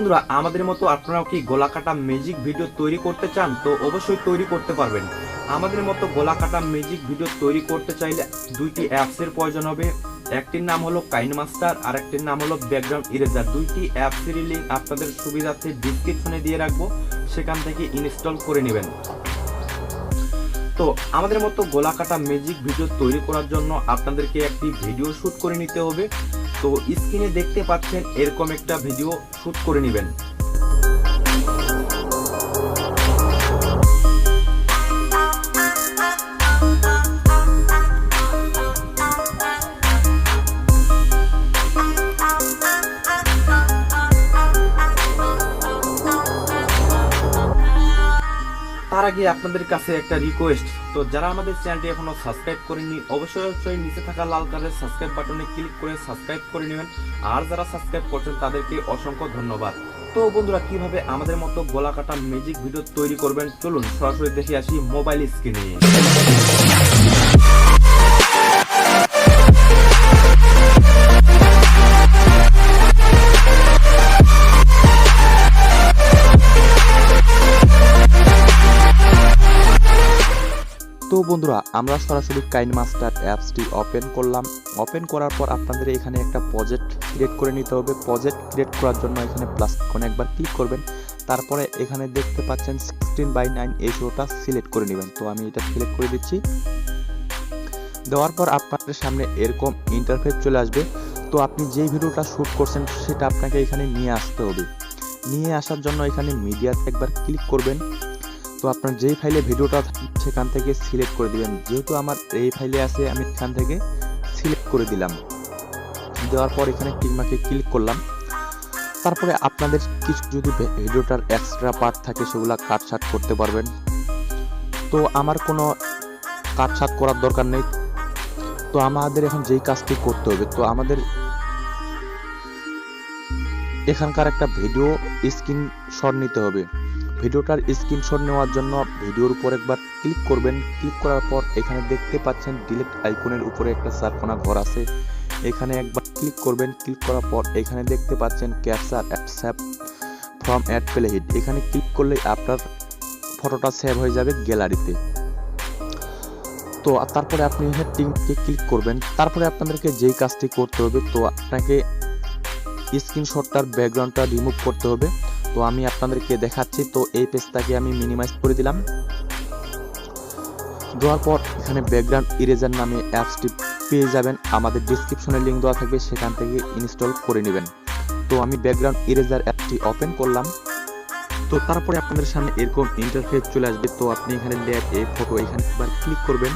বন্ধুরা, আমাদের মতো আপনারাও কি গলা কাটা ম্যাজিক ভিডিও তৈরি করতে চান? তো অবশ্যই তৈরি করতে পারবেন। আমাদের মতো গলা কাটা ম্যাজিক ভিডিও তৈরি করতে চাইলে দুইটি অ্যাপসের প্রয়োজন হবে। একটির নাম হলো কাইনমাস্টার আর একটির নাম হলো ব্যাকগ্রাউন্ড ইরেজার। দুইটি অ্যাপসের লিংক আপনাদের সুবিধার্থে ডিসক্রিপশনে দিয়ে রাখবো, সেখান থেকে ইনস্টল করে নেবেন। তো আমাদের মতো গলা কাটা ম্যাজিক ভিডিও তৈরি করার জন্য আপনাদেরকে একটি ভিডিও শ্যুট করে নিতে হবে। তো স্ক্রিনে দেখতে পাচ্ছেন এরকম একটা ভিডিও শ্যুট করে নেবেন। তার আগে আপনাদের কাছে একটা রিকোয়েস্ট, তো যারা আমাদের চ্যানেলটি এখনো সাবস্ক্রাইব করেননি অবশ্যই নিচে থাকা লাল কালারের সাবস্ক্রাইব বাটনে ক্লিক করে সাবস্ক্রাইব করে নেবেন। আর যারা সাবস্ক্রাইব করছেন তাদেরকে অসংখ্য ধন্যবাদ। তো বন্ধুরা, কিভাবে আমাদের মতো গলা কাটা ম্যাজিক ভিডিও তৈরি করবেন চলুন সরাসরি দেখে আসি মোবাইল স্ক্রিনে। তো বন্ধুরা, আমরা সরাসরি কাইনমাস্টার অ্যাপসটি ওপেন করলাম। ওপেন করার পর আপনাদের এখানে একটা প্রজেক্ট ক্রিয়েট করে নিতে হবে। প্রজেক্ট ক্রিয়েট করার জন্য এখানে প্লাস আইকনে একবার ক্লিক করবেন। তারপরে এখানে দেখতে পাচ্ছেন 16:9 এই শোটা সিলেক্ট করে নেবেন। তো আমি এটা সিলেক্ট করে দিচ্ছি। দেওয়ার পর আপনাদের সামনে এরকম ইন্টারফেস চলে আসবে। তো আপনি যেই ভিডিওটা শ্যুট করছেন সেটা আপনাকে এখানে নিয়ে আসতে হবে। নিয়ে আসার জন্য এখানে মিডিয়াতে একবার ক্লিক করবেন। তো আপনার যেই ফাইলে ভিডিওটা সেখান থেকে সিলেক্ট করে দিবেন। যেহেতু আমার এই ফাইলে আছে আমি এখান থেকে সিলেক্ট করে দিলাম। দেওয়ার পর এখানে টিকমার্কে ক্লিক করলাম। তারপরে আপনাদের কিছু যদি ভিডিওটার এক্সট্রা পার্ট থাকে সেগুলো কাটছাট করতে পারবেন। তো আমার কোনো কাটছাট করার দরকার নেই। তো আমাদের এখন যেই কাজটি করতে হবে, তো আমাদের এখানকার একটা ভিডিও স্ক্রিনশট নিতে হবে। ভিডিওটার স্ক্রিনশট নেওয়ার জন্য ভিডিওর উপর একবার ক্লিক করবেন। ক্লিক করার পর এখানে দেখতে পাচ্ছেন ডিলিট আইকনের উপরে একটা চারকোনা ঘর আছে, এখানে একবার ক্লিক করবেন। ক্লিক করার পর এখানে দেখতে পাচ্ছেন ক্যাপচার সেভ ফ্রম অ্যাড প্লেহিট, এখানে ক্লিক করলে আপনার ফটোটা সেভ হয়ে যাবে গ্যালারিতে। তো তারপরে আপনি টিমকে ক্লিক করবেন। তারপরে আপনাদেরকে যেই কাজটি করতে হবে, তো আপনাকে স্ক্রিনশটটার ব্যাকগ্রাউন্ডটা রিমুভ করতে হবে। তো আমি আপনাদেরকে দেখাচ্ছি। তো এই পেজটাকে আমি মিনিমাইজ করে দিলাম। দেওয়ার পর এখানে ব্যাকগ্রাউন্ড ইরেজার নামে অ্যাপসটি পেয়ে যাবেন, আমাদের ডিসক্রিপশনে লিঙ্ক দেওয়া থাকবে, সেখান থেকে ইনস্টল করে নেবেন। তো আমি ব্যাকগ্রাউন্ড ইরেজার অ্যাপটি ওপেন করলাম। তো তারপরে আপনাদের সামনে এরকম ইন্টারফেস চলে আসবে। তো আপনি এখানে লেয়ার এই ফটো এখানে একবার ক্লিক করবেন।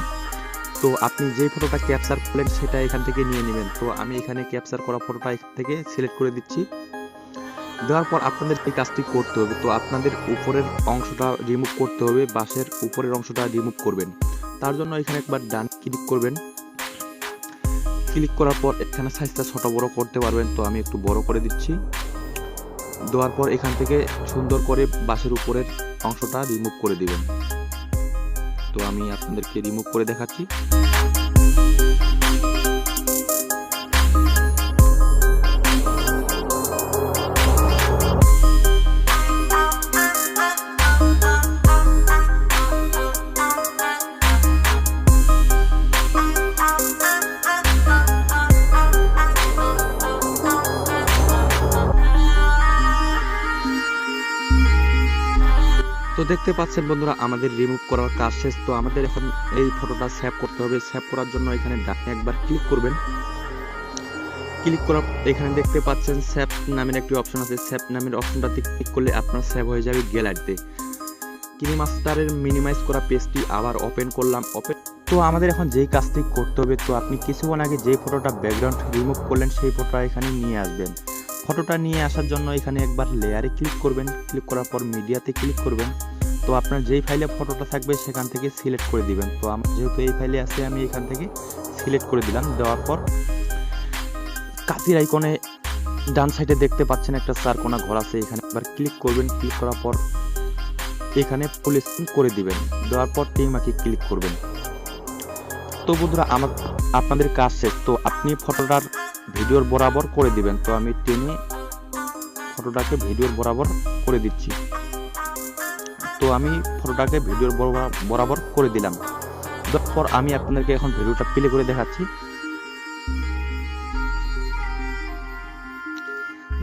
তো আপনি যে ফটোটা ক্যাপচার করলেন সেটা এখান থেকে নিয়ে নেবেন। তো আমি এখানে ক্যাপচার করা ফটোটা এখান থেকে সিলেক্ট করে দিচ্ছি। দেওয়ার পর আপনাদের এই কাজটি করতে হবে। তো আপনাদের উপরের অংশটা রিমুভ করতে হবে, বাঁশের উপরের অংশটা রিমুভ করবেন। তার জন্য এখানে একবার ডান ক্লিক করবেন। ক্লিক করার পর এখানে সাইজটা ছোট বড় করতে পারবেন। তো আমি একটু বড় করে দিচ্ছি। দেওয়ার পর এখান থেকে সুন্দর করে বাঁশের উপরের অংশটা রিমুভ করে দিবেন। তো আমি আপনাদেরকে রিমুভ করে দেখাচ্ছি। তো দেখতে পাচ্ছেন বন্ধুরা, আমাদের রিমুভ করার কাজ শেষ। তো আমাদের এখন এই ফটোটা সেভ করতে হবে। সেভ করার জন্য এখানে ডানে একবার ক্লিক করবেন। ক্লিক করার এখানে দেখতে পাচ্ছেন সেভ নামের একটি অপশন আছে। সেভ নামের অপশনটাতে ক্লিক করলে আপনার সেভ হয়ে যাবে গ্যালারিতে। কাইনমাস্টারের মিনিমাইজ করা পেজটি আবার ওপেন করলাম। তো আমাদের এখন যেই কাজটি করতে হবে, তো আপনি কিছুক্ষণ আগে যে ফটোটা ব্যাকগ্রাউন্ড রিমুভ করলেন সেই ফটোটা এখানে নিয়ে আসবেন। ফটোটা নিয়ে আসার জন্য এখানে একবার লেয়ারে ক্লিক করবেন। ক্লিক করার পর মিডিয়াতে ক্লিক করবেন। তো আপনার যেই ফাইলে ফটোটা থাকবে সেখান থেকে সিলেক্ট করে দিবেন। তো আমার যেহেতু এই ফাইলে আছে আমি এখান থেকে সিলেক্ট করে দিলাম। দেওয়ার পর কাঁচির আইকনে ডান সাইডে দেখতে পাচ্ছেন একটা চারকোনা ঘর আছে, এখানে একবার ক্লিক করবেন। ক্লিক করার পর এখানে ফুল স্ক্রিন করে দিবেন। দেওয়ার পর টিকমার্কে ক্লিক করবেন। তো বন্ধুরা, আপনাদের কাজ শেষ। তো আপনি ফটোটার ভিডিওর বরাবর করে দিবেন। তো আমি টেনে ফটোটাকে ভিডিওর বরাবর করে দিচ্ছি। তো আমি ফটোটাকে ভিডিওর বরাবর করে দিলাম। তারপর আমি আপনাদেরকে এখন ভিডিওটা প্লে করে দেখাচ্ছি।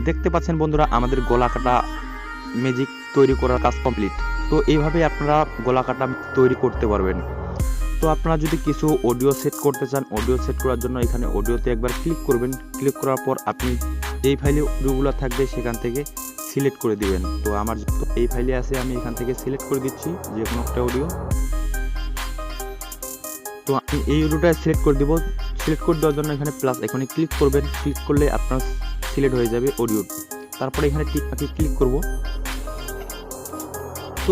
দেখতে পাচ্ছেন বন্ধুরা, আমাদের গলা কাটা ম্যাজিক তৈরি করার কাজ কমপ্লিট। তো এইভাবে আপনারা গলা কাটা তৈরি করতে পারবেন। তো আপনারা যদি কিছু অডিও সেট করতে চান, অডিও সেট করার জন্য এখানে অডিওতে একবার ক্লিক করবেন। ক্লিক করার পর আপনি এই ফাইলে অডিওগুলো থাকবে সেখান থেকে সিলেক্ট করে দিবেন। তো আমার এই ফাইলে আছে, আমি এখান থেকে সিলেক্ট করে দিচ্ছি যে কোনো একটা অডিও। তো আমি এই অডিওটা সিলেক্ট করে দিব। সিলেক্ট করে দেওয়ার জন্য এখানে প্লাস এখানে ক্লিক করবেন। ক্লিক করলে আপনার সিলেক্ট হয়ে যাবে অডিও। তারপরে এখানে ক্লিক করব। তো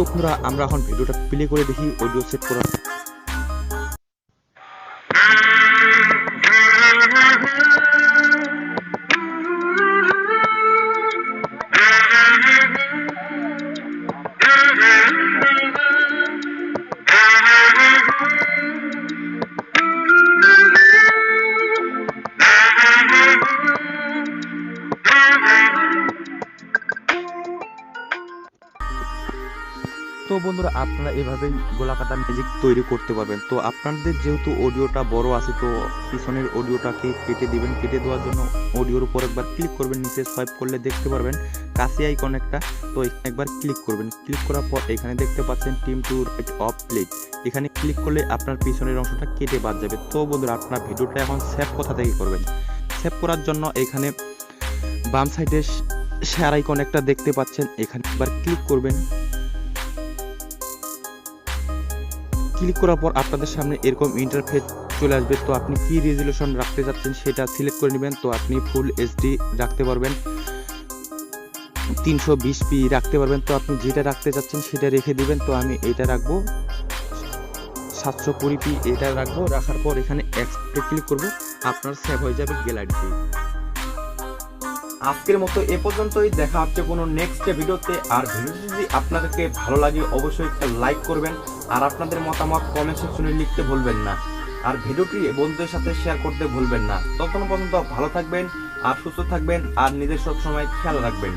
আমরা এখন ভিডিওটা প্লে করে দেখি অডিও সেট করা। তো বন্ধুরা, আপনারা এভাবেই গলা কাটা ম্যাজিক তৈরি করতে পারবেন। তো আপনাদের যেহেতু অডিওটা বড় আছে, তো পিছনের অডিওটাকে কেটে দিবেন। কেটে দেওয়ার জন্য অডিওর উপর একবার ক্লিক করবেন। নিচে সোয়াইপ করলে দেখতে পারবেন কাছে আইকন একটা, তো একবার ক্লিক করবেন। ক্লিক করার পর এখানে দেখতে পাচ্ছেন team to right of play, এখানে ক্লিক করলে আপনার পিছনের অংশটা কেটে বাদ যাবে। তো বন্ধুরা, আপনার ভিডিওটা এখন সেভ কোথা থেকে করবেন? সেভ করার জন্য এখানে বাম সাইডে শেয়ার আইকন একটা দেখতে পাচ্ছেন, এখানে একবার ক্লিক করবেন। ক্লিক করার পর আপনাদের সামনে এরকম ইন্টারফেস চলে আসবে। তো আপনি কি রেজুলেশন রাখতে চাচ্ছেন সেটা সিলেক্ট করে নেবেন। তো আপনি ফুল এইচডি রাখতে পারবেন, 320p রাখতে পারবেন। তো আপনি যেটা রাখতে চাচ্ছেন সেটা রেখে দিবেন। তো আমি এটা রাখবো 720p, এটা রাখবো। রাখার পর এখানে এক্সপোর্টে ক্লিক করব, আপনার সেভ হয়ে যাবে গ্যালারিতে। আজকের মতো এ পর্যন্তই, দেখা হচ্ছে কোনো নেক্সট ভিডিওতে। আর ভিডিওটি যদি আপনাদেরকে ভালো লাগে অবশ্যই একটা লাইক করবেন, আর আপনাদের মতামত কমেন্ট সেকশনে লিখতে ভুলবেন না, আর ভিডিওটি বন্ধুদের সাথে শেয়ার করতে ভুলবেন না। ততক্ষণ পর্যন্ত ভালো থাকবেন আর সুস্থ থাকবেন, আর নিজের সব সময় খেয়াল রাখবেন।